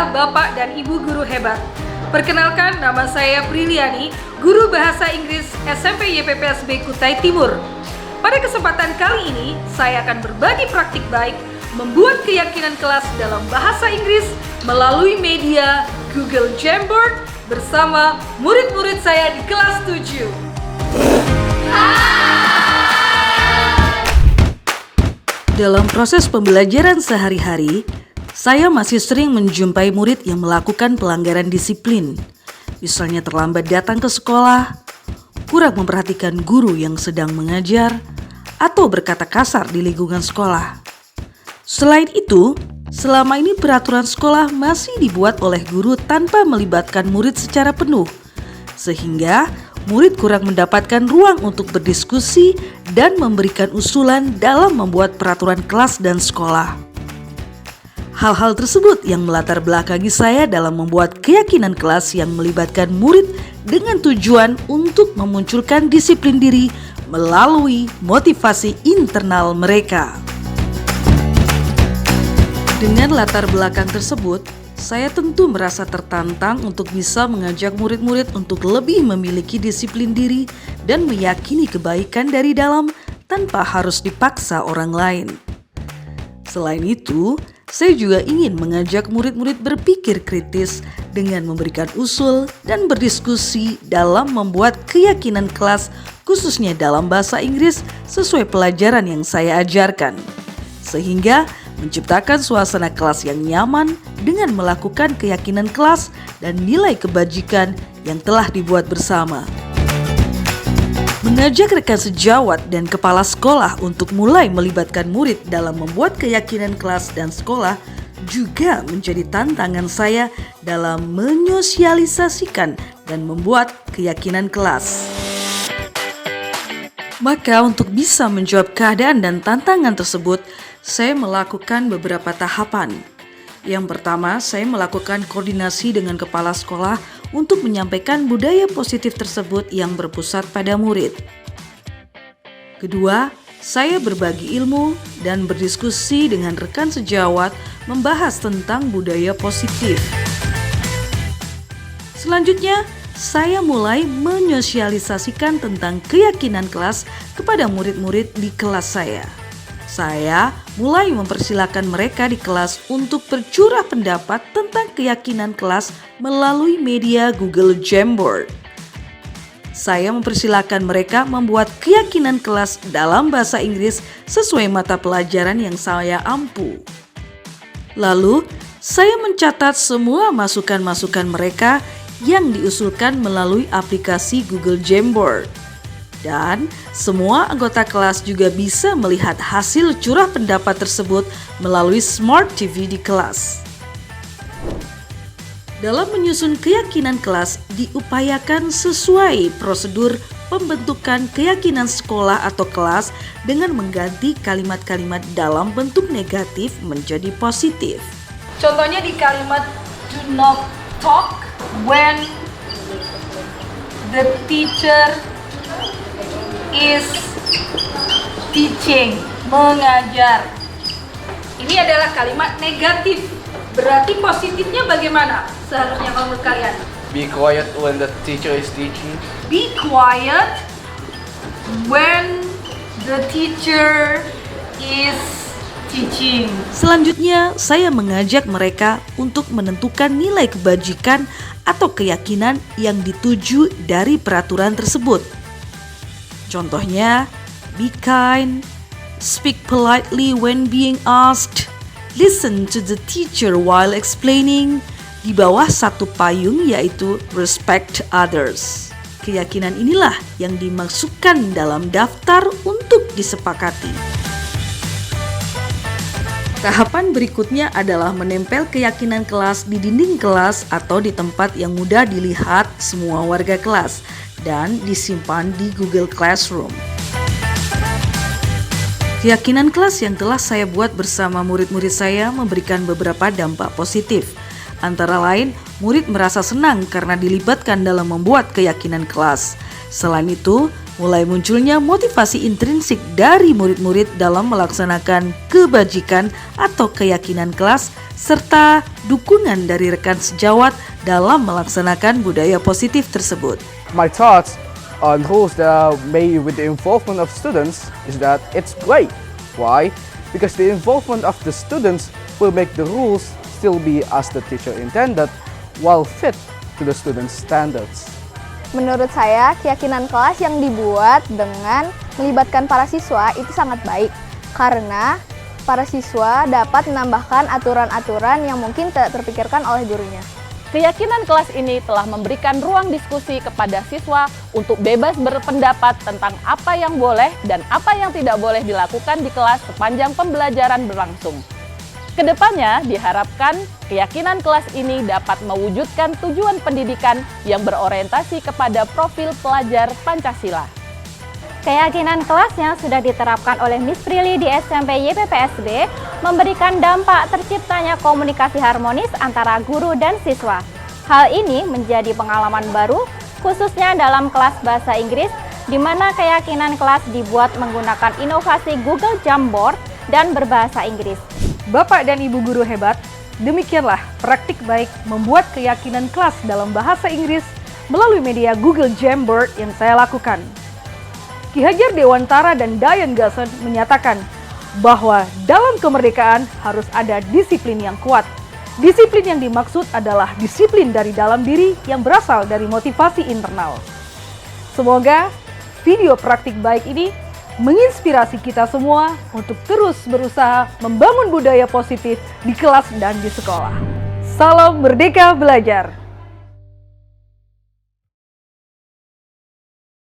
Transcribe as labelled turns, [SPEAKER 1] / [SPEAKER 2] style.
[SPEAKER 1] Alhamdulillah Bapak dan Ibu guru hebat. Perkenalkan, nama saya Briliani, guru bahasa Inggris SMP YPPSB Kutai Timur. Pada kesempatan kali ini, saya akan berbagi praktik baik membuat keyakinan kelas dalam bahasa Inggris melalui media Google Jamboard bersama murid-murid saya di kelas 7. Dalam proses pembelajaran sehari-hari, saya masih sering menjumpai murid yang melakukan pelanggaran disiplin. Misalnya terlambat datang ke sekolah, kurang memperhatikan guru yang sedang mengajar, atau berkata kasar di lingkungan sekolah. Selain itu, selama ini peraturan sekolah masih dibuat oleh guru tanpa melibatkan murid secara penuh, sehingga murid kurang mendapatkan ruang untuk berdiskusi dan memberikan usulan dalam membuat peraturan kelas dan sekolah. Hal-hal tersebut yang melatar belakangi saya dalam membuat keyakinan kelas yang melibatkan murid dengan tujuan untuk memunculkan disiplin diri melalui motivasi internal mereka. Dengan latar belakang tersebut, saya tentu merasa tertantang untuk bisa mengajak murid-murid untuk lebih memiliki disiplin diri dan meyakini kebaikan dari dalam tanpa harus dipaksa orang lain. Selain itu, saya juga ingin mengajak murid-murid berpikir kritis dengan memberikan usul dan berdiskusi dalam membuat keyakinan kelas khususnya dalam bahasa Inggris sesuai pelajaran yang saya ajarkan. Sehingga menciptakan suasana kelas yang nyaman dengan melakukan keyakinan kelas dan nilai kebajikan yang telah dibuat bersama. Mengajak rekan sejawat dan kepala sekolah untuk mulai melibatkan murid dalam membuat keyakinan kelas dan sekolah juga menjadi tantangan saya dalam menyosialisasikan dan membuat keyakinan kelas. Maka untuk bisa menjawab keadaan dan tantangan tersebut, saya melakukan beberapa tahapan. Yang pertama, saya melakukan koordinasi dengan kepala sekolah untuk menyampaikan budaya positif tersebut yang berpusat pada murid. Kedua, saya berbagi ilmu dan berdiskusi dengan rekan sejawat membahas tentang budaya positif. Selanjutnya, saya mulai menyosialisasikan tentang keyakinan kelas kepada murid-murid di kelas saya. Saya mulai mempersilahkan mereka di kelas untuk bercurah pendapat tentang keyakinan kelas melalui media Google Jamboard. Saya mempersilahkan mereka membuat keyakinan kelas dalam bahasa Inggris sesuai mata pelajaran yang saya ampu. Lalu, saya mencatat semua masukan-masukan mereka yang diusulkan melalui aplikasi Google Jamboard. Dan semua anggota kelas juga bisa melihat hasil curah pendapat tersebut melalui Smart TV di kelas. Dalam menyusun keyakinan kelas diupayakan sesuai prosedur pembentukan keyakinan sekolah atau kelas dengan mengganti kalimat-kalimat dalam bentuk negatif menjadi positif. Contohnya di kalimat do not talk when the teacher is teaching, mengajar. Ini adalah kalimat negatif. Berarti positifnya bagaimana seharusnya kalau menurut kalian?
[SPEAKER 2] Be quiet when the teacher is teaching.
[SPEAKER 1] Be quiet when the teacher is teaching. Selanjutnya, saya mengajak mereka untuk menentukan nilai kebajikan atau keyakinan yang dituju dari peraturan tersebut. Contohnya, be kind, speak politely when being asked, listen to the teacher while explaining, di bawah satu payung yaitu respect others. Keyakinan inilah yang dimasukkan dalam daftar untuk disepakati. Tahapan berikutnya adalah menempel keyakinan kelas di dinding kelas atau di tempat yang mudah dilihat semua warga kelas dan disimpan di Google Classroom. Keyakinan kelas yang telah saya buat bersama murid-murid saya memberikan beberapa dampak positif. Antara lain, murid merasa senang karena dilibatkan dalam membuat keyakinan kelas. Selain itu, mulai munculnya motivasi intrinsik dari murid-murid dalam melaksanakan kebajikan atau keyakinan kelas serta dukungan dari rekan sejawat dalam melaksanakan budaya positif tersebut.
[SPEAKER 2] My thoughts on rules that are made with the involvement of students is that it's great. Why? Because the involvement of the students will make the rules still be as the teacher intended while fit to the students' standards.
[SPEAKER 3] Menurut saya, keyakinan kelas yang dibuat dengan melibatkan para siswa itu sangat baik karena para siswa dapat menambahkan aturan-aturan yang mungkin tidak terpikirkan oleh gurunya.
[SPEAKER 4] Keyakinan kelas ini telah memberikan ruang diskusi kepada siswa untuk bebas berpendapat tentang apa yang boleh dan apa yang tidak boleh dilakukan di kelas sepanjang pembelajaran berlangsung. Kedepannya diharapkan keyakinan kelas ini dapat mewujudkan tujuan pendidikan yang berorientasi kepada profil pelajar Pancasila.
[SPEAKER 5] Keyakinan kelas yang sudah diterapkan oleh Miss Prilly di SMP YPPSB memberikan dampak terciptanya komunikasi harmonis antara guru dan siswa. Hal ini menjadi pengalaman baru, khususnya dalam kelas bahasa Inggris, di mana keyakinan kelas dibuat menggunakan inovasi Google Jamboard dan berbahasa Inggris.
[SPEAKER 6] Bapak dan Ibu guru hebat, demikianlah praktik baik membuat keyakinan kelas dalam bahasa Inggris melalui media Google Jamboard yang saya lakukan. Ki Hajar Dewantara dan Dayan Gason menyatakan bahwa dalam kemerdekaan harus ada disiplin yang kuat. Disiplin yang dimaksud adalah disiplin dari dalam diri yang berasal dari motivasi internal. Semoga video praktik baik ini menginspirasi kita semua untuk terus berusaha membangun budaya positif di kelas dan di sekolah. Salam Merdeka Belajar!